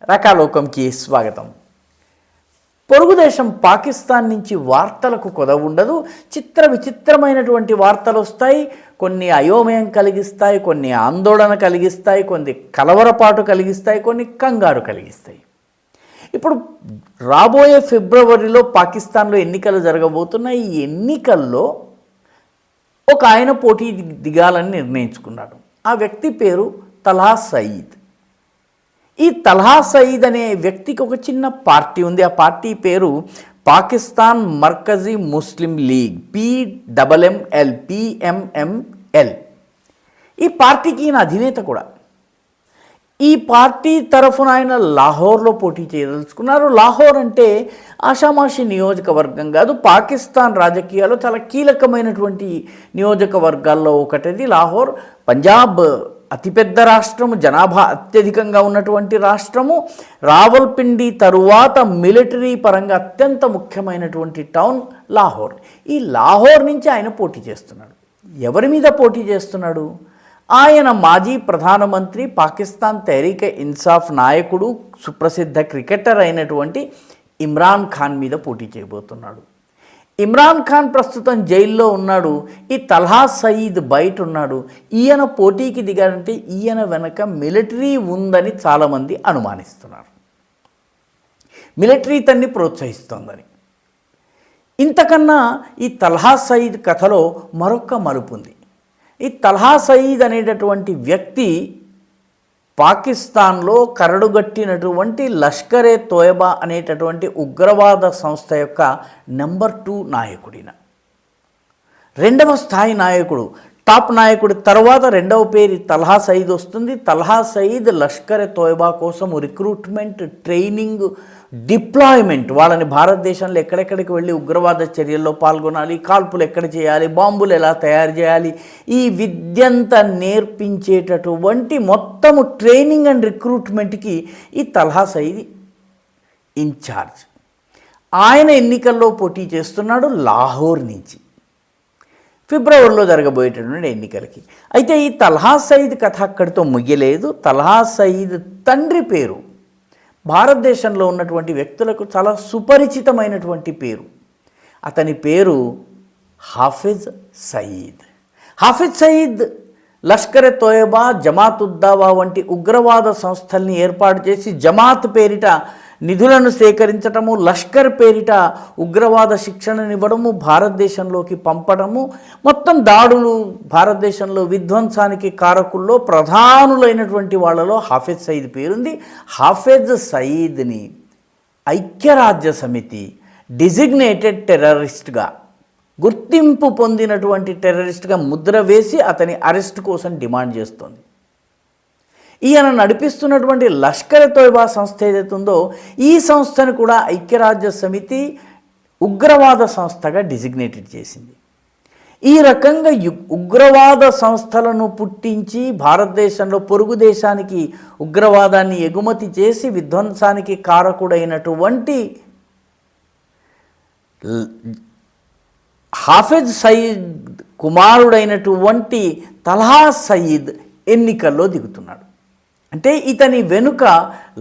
రకాలోకంకి స్వాగతం. పొరుగు దేశం పాకిస్తాన్ నుంచి వార్తలకు కొదవ ఉండదు. విచిత్రమైనటువంటి వార్తలు వస్తాయి. కొన్ని అయోమయం కలిగిస్తాయి, కొన్ని ఆందోళన కలిగిస్తాయి, కొన్ని కలవరపాటు కలిగిస్తాయి, కొన్ని కంగారు కలిగిస్తాయి. ఇప్పుడు రాబోయే ఫిబ్రవరిలో పాకిస్తాన్లో ఎన్నికలు జరగబోతున్నాయి. ఈ ఎన్నికల్లో ఒక ఆయన పోటీ దిగాలని నిర్ణయించుకున్నాడు. ఆ వ్యక్తి పేరు తల్హా సయీద్. ఈ తల్హా సయీద్ అనే వ్యక్తికి ఒక చిన్న పార్టీ ఉంది. ఆ పార్టీ పేరు పాకిస్తాన్ మర్కజీ ముస్లిం లీగ్, PMML. ఈ పార్టీకి ఈయన అధినేత కూడా. ఈ పార్టీ తరఫున ఆయన లాహోర్లో పోటీ చేయదలుచుకున్నారు. లాహోర్ అంటే ఆషామాషి నియోజకవర్గం కాదు. పాకిస్తాన్ రాజకీయాల్లో చాలా కీలకమైనటువంటి నియోజకవర్గాల్లో ఒకటిది లాహోర్. పంజాబ్ అతిపెద్ద రాష్ట్రము, జనాభా అత్యధికంగా ఉన్నటువంటి రాష్ట్రము. రావల్పిండి తరువాత మిలిటరీ పరంగా అత్యంత ముఖ్యమైనటువంటి టౌన్ లాహోర్. ఈ లాహోర్ నుంచి ఆయన పోటీ చేస్తున్నాడు. ఎవరి మీద పోటీ చేస్తున్నాడు? ఆయన మాజీ ప్రధానమంత్రి, పాకిస్తాన్ తెహ్రీక్ ఇన్సాఫ్ నాయకుడు, సుప్రసిద్ధ క్రికెటర్ అయినటువంటి ఇమ్రాన్ ఖాన్ మీద పోటీ చేయబోతున్నాడు. ఇమ్రాన్ ఖాన్ ప్రస్తుతం జైల్లో ఉన్నాడు. ఈ తల్హా సయీద్ బయట ఉన్నాడు. ఈయన పోటీకి దిగాడంటే ఈయన వెనక మిలిటరీ ఉందని చాలామంది అనుమానిస్తున్నారు. మిలిటరీ తన్ని ప్రోత్సహిస్తోందని. ఇంతకన్నా ఈ తల్హా సయీద్ కథలో మరొక మలుపు ఉంది. ఈ తల్హా సయీద్ అనేటటువంటి వ్యక్తి పాకిస్తాన్లో కరడుగట్టినటువంటి లష్కరే తోయబా అనేటటువంటి ఉగ్రవాద సంస్థ యొక్క నెంబర్ 2 నాయకుడిన, 2వ స్థాయి నాయకుడు, టాప్ నాయకుడి తర్వాత 2వ పేరు తల్హా సయీద్ వస్తుంది. తల్హా సయీద్ లష్కరే తోయబా కోసం రిక్రూట్మెంట్, ట్రైనింగ్, డిప్లాయ్మెంట్, వాళ్ళని భారతదేశంలో ఎక్కడెక్కడికి వెళ్ళి ఉగ్రవాద చర్యల్లో పాల్గొనాలి, కాల్పులు ఎక్కడ చేయాలి, బాంబులు ఎలా తయారు చేయాలి, ఈ విద్యంతా నేర్పించేటటువంటి మొత్తము ట్రైనింగ్ అండ్ రిక్రూట్మెంట్కి ఈ తల్హా సయీద్ ఇన్ఛార్జ్. ఆయన ఎన్నికల్లో పోటీ చేస్తున్నాడు లాహోర్ నుంచి, ఫిబ్రవరిలో జరగబోయేటటువంటి ఎన్నికలకి. అయితే ఈ తల్హా సయీద్ కథ అక్కడితో ముగియలేదు. తల్హా సయీద్ తండ్రి పేరు భారతదేశంలో ఉన్నటువంటి వ్యక్తులకు చాలా సుపరిచితమైనటువంటి పేరు. అతని పేరు హాఫిజ్ సయీద్. హాఫిజ్ సయీద్ లష్కరే తోయబా, జమాతుద్దావా వంటి ఉగ్రవాద సంస్థల్ని ఏర్పాటు చేసి జమాత్ పేరిట నిధులను సేకరించటము, లష్కర్ పేరిట ఉగ్రవాద శిక్షణనివ్వడము, భారతదేశంలోకి పంపడము, మొత్తం దాడులు, భారతదేశంలో విధ్వంసానికి కారకుల్లో ప్రధానులైనటువంటి వాళ్ళలో హాఫిజ్ సయీద్ పేరుంది. హాఫిజ్ సయీద్ని ఐక్యరాజ్య సమితి డిజిగ్నేటెడ్ టెర్రరిస్ట్గా, గుర్తింపు పొందినటువంటి టెర్రరిస్ట్గా ముద్ర వేసి అతని అరెస్ట్ కోసం డిమాండ్ చేస్తోంది. ఈయన నడిపిస్తున్నటువంటి లష్కరే తోయబా సంస్థ ఏదైతే ఉందో ఈ సంస్థను కూడా ఐక్యరాజ్య సమితి ఉగ్రవాద సంస్థగా డిజిగ్నేటెడ్ చేసింది. ఈ రకంగా ఉగ్రవాద సంస్థలను పుట్టించి భారతదేశంలో పొరుగు దేశానికి ఉగ్రవాదాన్ని ఎగుమతి చేసి విధ్వంసానికి కారకుడైనటువంటి హాఫిజ్ సయీద్ కుమారుడైనటువంటి తల్హా సయీద్ ఎన్నికల్లో దిగుతున్నాడు. అంటే ఇతని వెనుక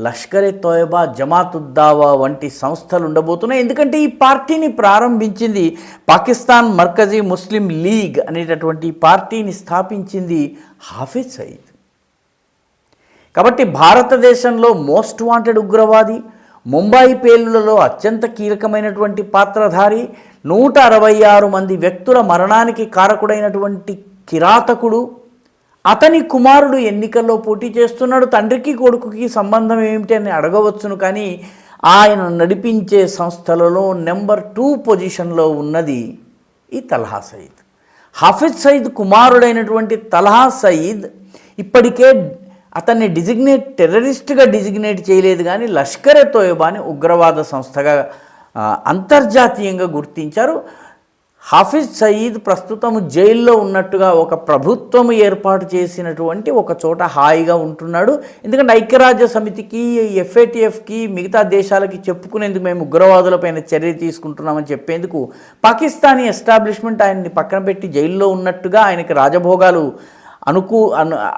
లష్కరే తోయబా, జమాతుద్దావా వంటి సంస్థలు ఉండబోతున్నాయి. ఎందుకంటే ఈ పార్టీని ప్రారంభించింది పాకిస్తాన్ మర్కజీ ముస్లిం లీగ్ అనేటటువంటి పార్టీని స్థాపించింది హాఫిజ్ సయీద్. కాబట్టి భారతదేశంలో మోస్ట్ వాంటెడ్ ఉగ్రవాది, ముంబాయి పేలుళ్లలో అత్యంత కీలకమైనటువంటి పాత్రధారి, 166 మంది వ్యక్తుల మరణానికి కారకుడైనటువంటి కిరాతకుడు, అతని కుమారుడు ఎన్నికల్లో పోటీ చేస్తున్నాడు. తండ్రికి కొడుకుకి సంబంధం ఏమిటి అని అడగవచ్చును, కానీ ఆయన నడిపించే సంస్థలలో నెంబర్ 2 పొజిషన్లో ఉన్నది ఈ తల్హా సయీద్. హాఫిజ్ సయీద్ కుమారుడైనటువంటి తల్హా సయీద్ ఇప్పటికే అతన్ని టెర్రరిస్ట్గా డిజిగ్నేట్ చేయలేదు, కానీ లష్కరే తోయబాని ఉగ్రవాద సంస్థగా అంతర్జాతీయంగా గుర్తించారు. హాఫిజ్ సయీద్ ప్రస్తుతం జైల్లో ఉన్నట్టుగా ఒక ప్రభుత్వం ఏర్పాటు చేసినటువంటి ఒక చోట హాయిగా ఉంటున్నాడు. ఎందుకంటే ఐక్యరాజ్య సమితికి, FATFకి, మిగతా దేశాలకి చెప్పుకునేందుకు మేము ఉగ్రవాదులపైన చర్య తీసుకుంటున్నామని చెప్పేందుకు పాకిస్తానీ ఎస్టాబ్లిష్మెంట్ ఆయన్ని పక్కన పెట్టి జైల్లో ఉన్నట్టుగా ఆయనకి రాజభోగాలు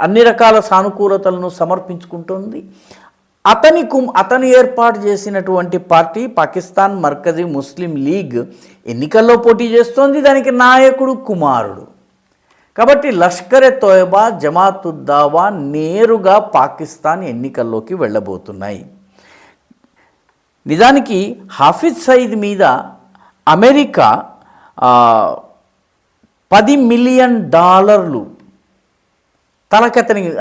అన్ని రకాల సానుకూలతలను సమర్పించుకుంటుంది. అతను ఏర్పాటు చేసినటువంటి పార్టీ పాకిస్తాన్ మర్కజీ ముస్లిం లీగ్ ఎన్నికల్లో పోటీ చేస్తోంది. దానికి నాయకుడు కుమారుడు. కాబట్టి లష్కర్-ఎ-తోయబా, జమాతుద్దావా నేరుగా పాకిస్తాన్ ఎన్నికల్లోకి వెళ్ళబోతున్నాయి. నిజానికి హాఫిజ్ సయీద్ మీద అమెరికా $10 మిలియన్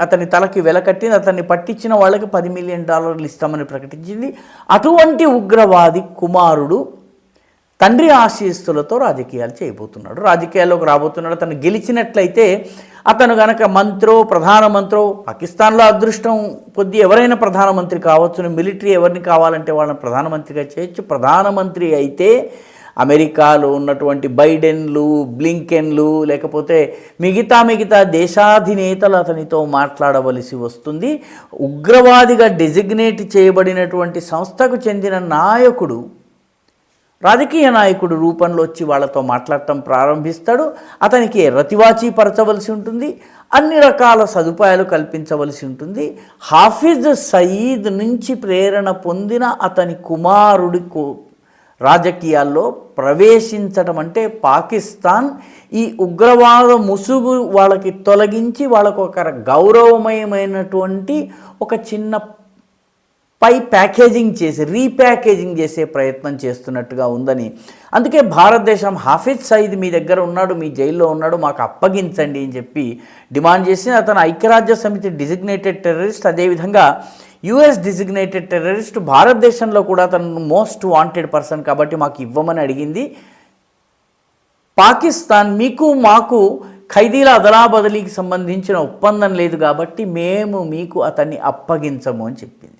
అతని తలకి వెలకట్టింది. అతన్ని పట్టించిన వాళ్ళకి $10 మిలియన్ ఇస్తామని ప్రకటించింది. అటువంటి ఉగ్రవాది కుమారుడు తండ్రి ఆశీస్సులతో రాజకీయాలు చేయబోతున్నాడు, రాజకీయాల్లోకి రాబోతున్నాడు. అతను గెలిచినట్లయితే అతను గనక ప్రధానమంత్రో, పాకిస్తాన్లో అదృష్టం కొద్దీ ఎవరైనా ప్రధానమంత్రి కావచ్చు. మిలిటరీ ఎవరిని కావాలంటే వాళ్ళని ప్రధానమంత్రిగా చేయొచ్చు. ప్రధానమంత్రి అయితే అమెరికాలో ఉన్నటువంటి బైడెన్లు, బ్లింకెన్లు, లేకపోతే మిగతా దేశాధినేతలు అతనితో మాట్లాడవలసి వస్తుంది. ఉగ్రవాదిగా డెసిగ్నేట్ చేయబడినటువంటి సంస్థకు చెందిన నాయకుడు, రాజకీయ నాయకుడు రూపంలో వచ్చి వాళ్ళతో మాట్లాడటం ప్రారంభిస్తాడు. అతనికి రతివాచీ పరచవలసి ఉంటుంది, అన్ని రకాల సదుపాయాలు కల్పించవలసి ఉంటుంది. హాఫిజ్ సయీద్ నుంచి ప్రేరణ పొందిన అతని కుమారుడికి రాజకీయాల్లో ప్రవేశించడం అంటే పాకిస్తాన్ ఈ ఉగ్రవాద ముసుగు వాళ్ళకి తొలగించి వాళ్ళకు ఒక గౌరవమయమైనటువంటి ఒక చిన్న ప్యాకేజింగ్ చేసి రీప్యాకేజింగ్ చేసే ప్రయత్నం చేస్తున్నట్టుగా ఉందని, అందుకే భారతదేశం హాఫిజ్ సయీద్ మీ దగ్గర ఉన్నాడు, మీ జైల్లో ఉన్నాడు, మాకు అప్పగించండి అని చెప్పి డిమాండ్ చేసి అతను ఐక్యరాజ్య సమితి డిజిగ్నేటెడ్ టెర్రరిస్ట్, అదేవిధంగా యుఎస్ డిజిగ్నేటెడ్ టెర్రరిస్ట్. భారతదేశంలో కూడా అతను మోస్ట్ వాంటెడ్ పర్సన్ కాబట్టి మాకు ఇవ్వమని అడిగింది. పాకిస్తాన్ మీకు మాకు ఖైదీల అదలాబదిలీకి సంబంధించిన ఒప్పందం లేదు కాబట్టి మేము మీకు అతన్ని అప్పగించము అని చెప్పింది.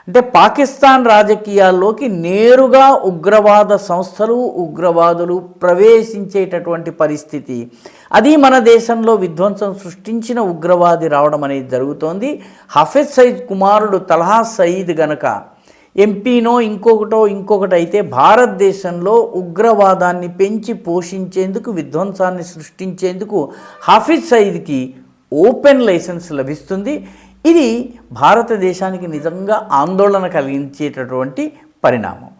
అంటే పాకిస్తాన్ రాజకీయాల్లోకి నేరుగా ఉగ్రవాద సంస్థలు, ఉగ్రవాదులు ప్రవేశించేటటువంటి పరిస్థితి, అది మన దేశంలో విధ్వంసం సృష్టించిన ఉగ్రవాది రావడం అనేది జరుగుతోంది. హాఫిజ్ సయీద్ కుమారుడు తల్హా సయీద్ గనక ఎంపీనో ఇంకొకటి అయితే భారతదేశంలో ఉగ్రవాదాన్ని పెంచి పోషించేందుకు, విధ్వంసాన్ని సృష్టించేందుకు హాఫిజ్ సయీద్కి ఓపెన్ లైసెన్స్ లభిస్తుంది. ఇది భారతదేశానికి నిజంగా ఆందోళన కలిగించేటటువంటి పరిణామం.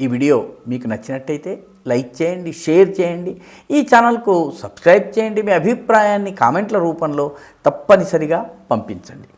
ఈ వీడియో మీకు నచ్చినట్టయితే లైక్ చేయండి, షేర్ చేయండి, ఈ ఛానల్కు సబ్స్క్రైబ్ చేయండి. మీ అభిప్రాయాన్ని కామెంట్ల రూపంలో తప్పనిసరిగా పంపించండి.